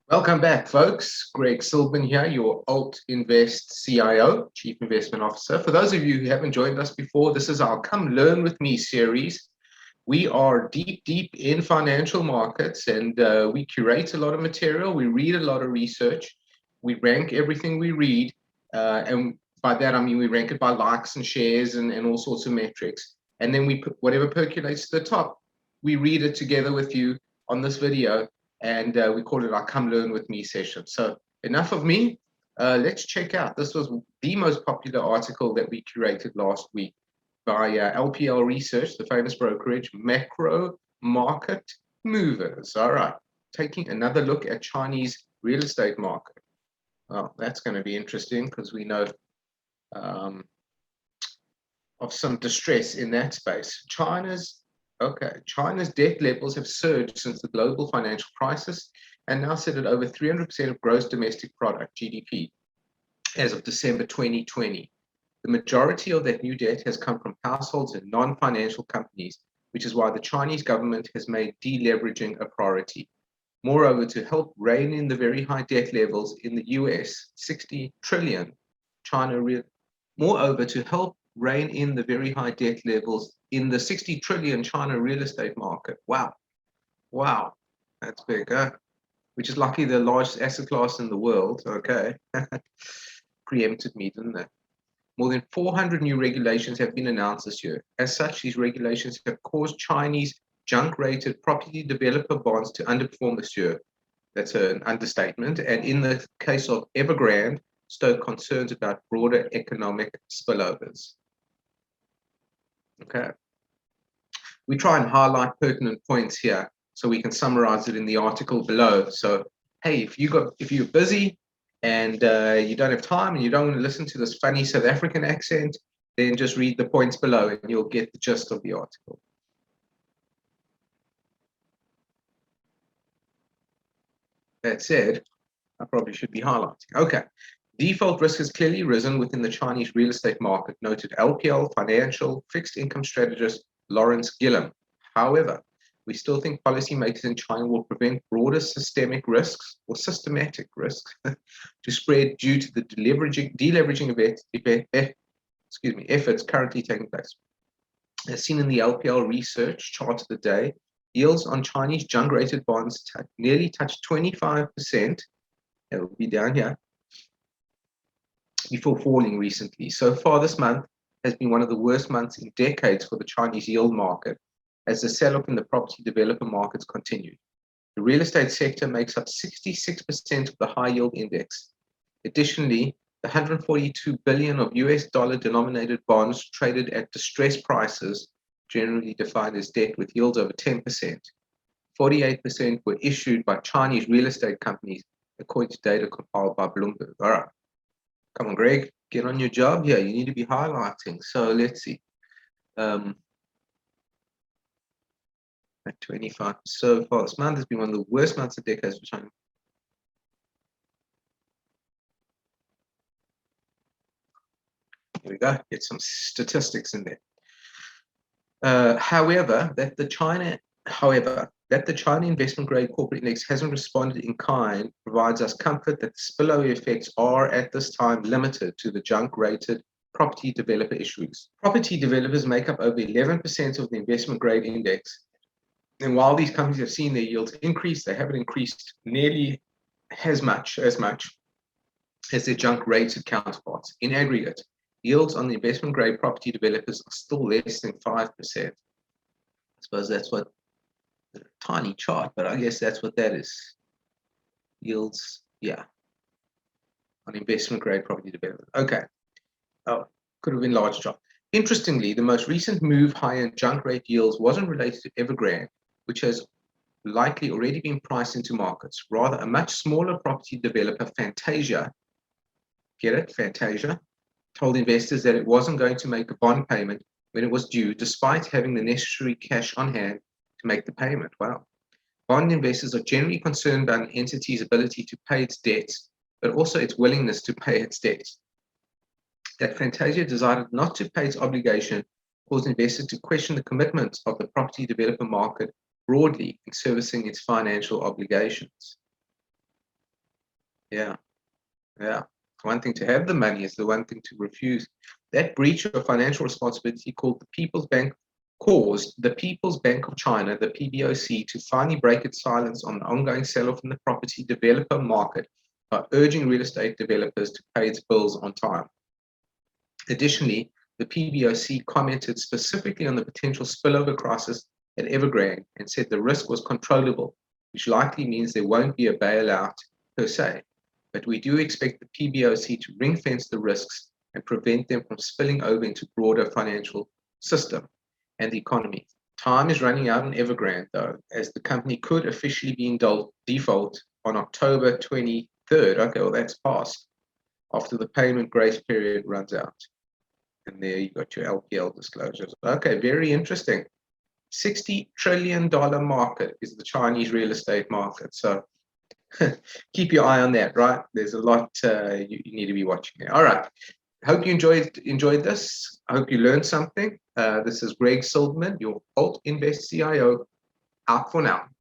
Welcome back, folks. Greg Silverman here, your Alt Invest CIO, Chief Investment Officer. For those of you who haven't joined us before, this is our Come Learn With Me series. We are deep in financial markets, and we curate a lot of material. We read a lot of research. We rank everything we read, and by that I mean we rank it by likes and shares and all sorts of metrics. And then we put whatever percolates to the top. We read it together with you on this video, and we call it our Come Learn With Me session. So enough of me. Let's check out. This was the most popular article that we curated last week by LPL Research, the famous brokerage, Macro Market Movers. All right, taking another look at Chinese real estate market. Well, that's going to be interesting because we know of some distress in that space. China's debt levels have surged since the global financial crisis and now sit at over 300% of gross domestic product, GDP, as of December 2020. The majority of that new debt has come from households and non-financial companies, which is why the Chinese government has made deleveraging a priority. Moreover, to help rein in the very high debt levels in the US, 60 trillion Moreover, to help rein in the very high debt levels in the 60 trillion China real estate market. Wow, that's big, huh? Which is lucky the largest asset class in the world. Okay, preempted me, didn't it? More than 400 new regulations have been announced this year. As such, these regulations have caused Chinese junk-rated property developer bonds to underperform this year. That's an understatement. And in the case of Evergrande, stoke concerns about broader economic spillovers. Okay. We try and highlight pertinent points here so we can summarize it in the article below. So, hey, if you're busy and you don't have time and you don't want to listen to this funny South African accent, then just read the points below and you'll get the gist of the article. That said, I probably should be highlighting. Okay. Default risk has clearly risen within the Chinese real estate market, noted LPL financial fixed income strategist Lawrence Gillum. However, we still think policymakers in China will prevent broader systematic risks to spread due to the deleveraging efforts currently taking place. As seen in the LPL research chart of the day, yields on Chinese junk-rated bonds nearly touched 25%. It will be down here before falling recently. So far this month has been one of the worst months in decades for the Chinese yield market as the sell-off in the property developer markets continued. The real estate sector makes up 66% of the high yield index. Additionally, the 142 billion of US dollar-denominated bonds traded at distressed prices, generally defined as debt with yields over 10%. 48% were issued by Chinese real estate companies, according to data compiled by Bloomberg. All right. Come on, Greg, get on your job here. You need to be highlighting. So let's see. At 25 so far this month has been one of the worst months of decades for China. Here we go. Get some statistics in there. However, that the China investment grade corporate index hasn't responded in kind provides us comfort that the spillover effects are at this time limited to the junk rated property developer issues. Property developers make up over 11% of the investment grade index. And while these companies have seen their yields increase, they haven't increased nearly as much as their junk rated counterparts. In aggregate, yields on the investment grade property developers are still less than 5%. I suppose that's what a tiny chart, but I guess that's what that is. Yields, yeah, on investment grade property development. Okay. Oh, could have been large chart. Interestingly, the most recent move higher in junk rate yields wasn't related to Evergrande, which has likely already been priced into markets. Rather, a much smaller property developer, Fantasia, get it? Fantasia, told investors that it wasn't going to make a bond payment when it was due, despite having the necessary cash on hand to make the payment. Wow. Bond investors are generally concerned about an entity's ability to pay its debts, but also its willingness to pay its debts. That Fantasia decided not to pay its obligation caused investors to question the commitment of the property developer market broadly in servicing its financial obligations. Yeah, yeah. It's one thing to have the money, it's the one thing to refuse. That breach of financial responsibility called the People's Bank caused the People's Bank of China, the PBOC, to finally break its silence on the ongoing sell-off in the property developer market by urging real estate developers to pay its bills on time. Additionally, the PBOC commented specifically on the potential spillover crisis at Evergrande and said the risk was controllable, which likely means there won't be a bailout per se. But we do expect the PBOC to ring-fence the risks and prevent them from spilling over into broader financial system and the economy. Time is running out on Evergrande, though, as the company could officially be in default on October 23rd. Okay, well, that's passed after the payment grace period runs out. And there you got your LPL disclosures. Okay, very interesting. $60 trillion market is the Chinese real estate market. So keep your eye on that, right? There's a lot you need to be watching there. All right. Hope you enjoyed this. I hope you learned something. This is Greg Silverman, your Alt Invest CIO, out for now.